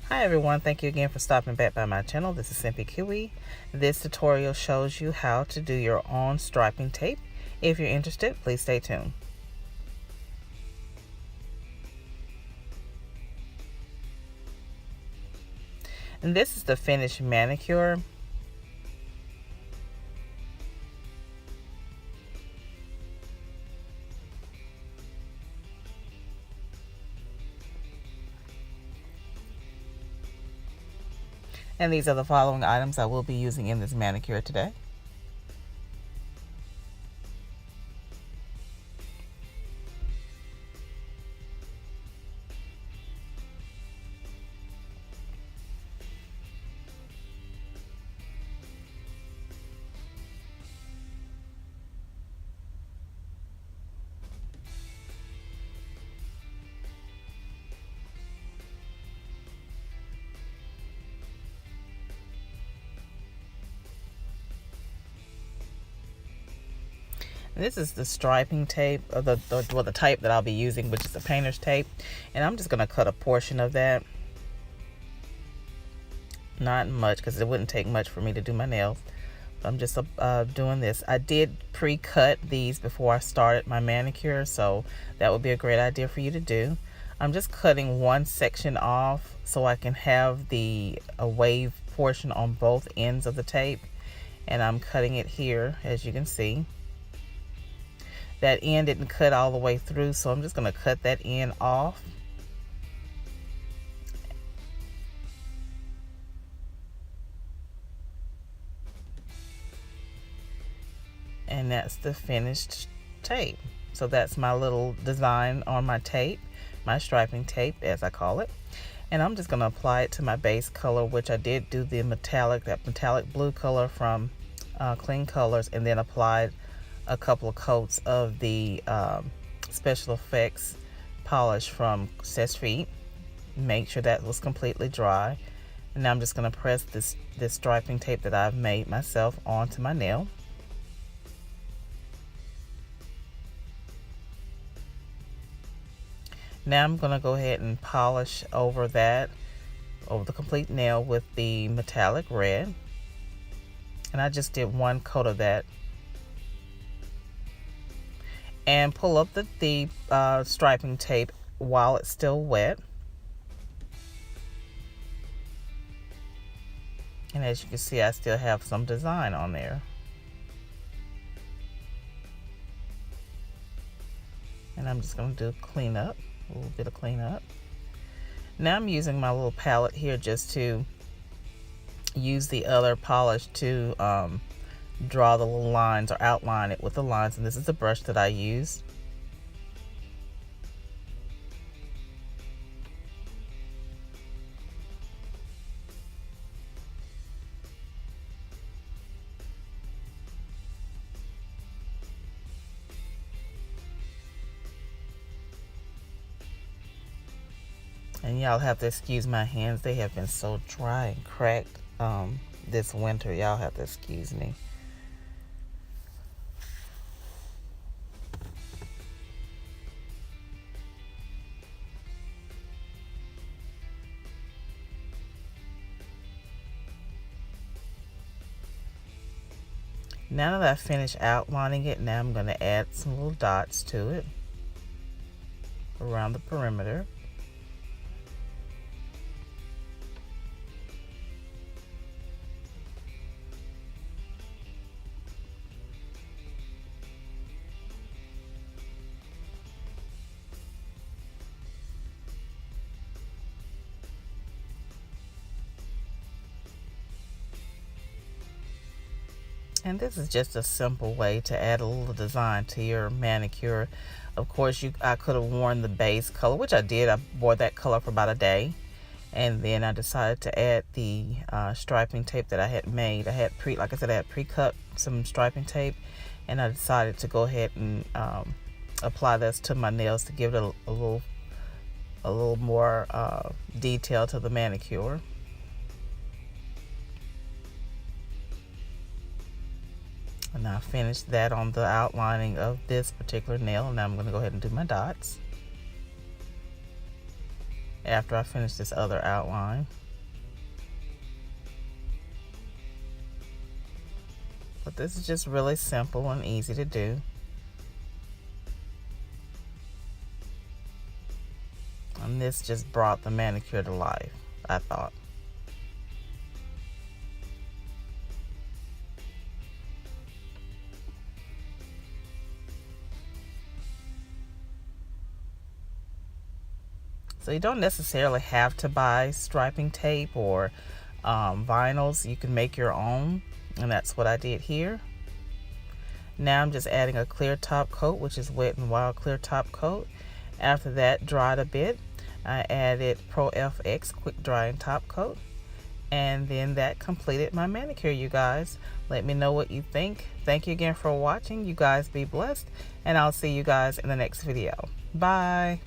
Hi everyone, thank you again for stopping back by my channel. This is Simply Kiwi. This tutorial shows you how to do your own striping tape. If you're interested, please stay tuned. And this is the finished manicure. And these are the following items I will be using in this manicure today. This is the striping tape, or the tape that I'll be using, which is the painter's tape. And I'm just going to cut a portion of that. Not much, because it wouldn't take much for me to do my nails. But I'm just doing this. I did pre-cut these before I started my manicure, so that would be a great idea for you to do. I'm just cutting one section off so I can have the wave portion on both ends of the tape. And I'm cutting it here, as you can see. That end didn't cut all the way through, so I'm just going to cut that end off. And that's the finished tape. So that's my little design on my tape, my striping tape as I call it. And I'm just going to apply it to my base color, which I did do the metallic, that metallic blue color from Kleancolors, and then applied a couple of coats of the special effects polish from Seche. Make sure that was completely dry. And now I'm just going to press this striping tape that I've made myself onto my nail. Now I'm going to go ahead and polish over the complete nail with the metallic red. And I just did one coat of that. And pull up the striping tape while it's still wet. And as you can see, I still have some design on there. And I'm just going to do cleanup, a little bit of cleanup. Now I'm using my little palette here just to use the other polish to draw the little lines or outline it with the lines, and this is the brush that I use. And y'all have to excuse my hands, they have been so dry and cracked this winter. Y'all have to excuse me. Now that I've finished outlining it, now I'm going to add some little dots to it around the perimeter. And this is just a simple way to add a little design to your manicure. Of course, I could have worn the base color, which I did. I wore that color for about a day. And then I decided to add the striping tape that I had made. Like I said, I had pre-cut some striping tape. And I decided to go ahead and apply this to my nails to give it a little more detail to the manicure. And I finished that on the outlining of this particular nail. Now I'm going to go ahead and do my dots. after I finish this other outline. But this is just really simple and easy to do. And this just brought the manicure to life, I thought. So you don't necessarily have to buy striping tape or vinyls. You can make your own, and that's what I did here. Now I'm just adding a clear top coat, which is Wet n Wild clear top coat. After that dried a bit, I added Pro FX quick drying top coat, and then that completed my manicure, you guys. Let me know what you think. Thank you again for watching. You guys be blessed, and I'll see you guys in the next video. Bye.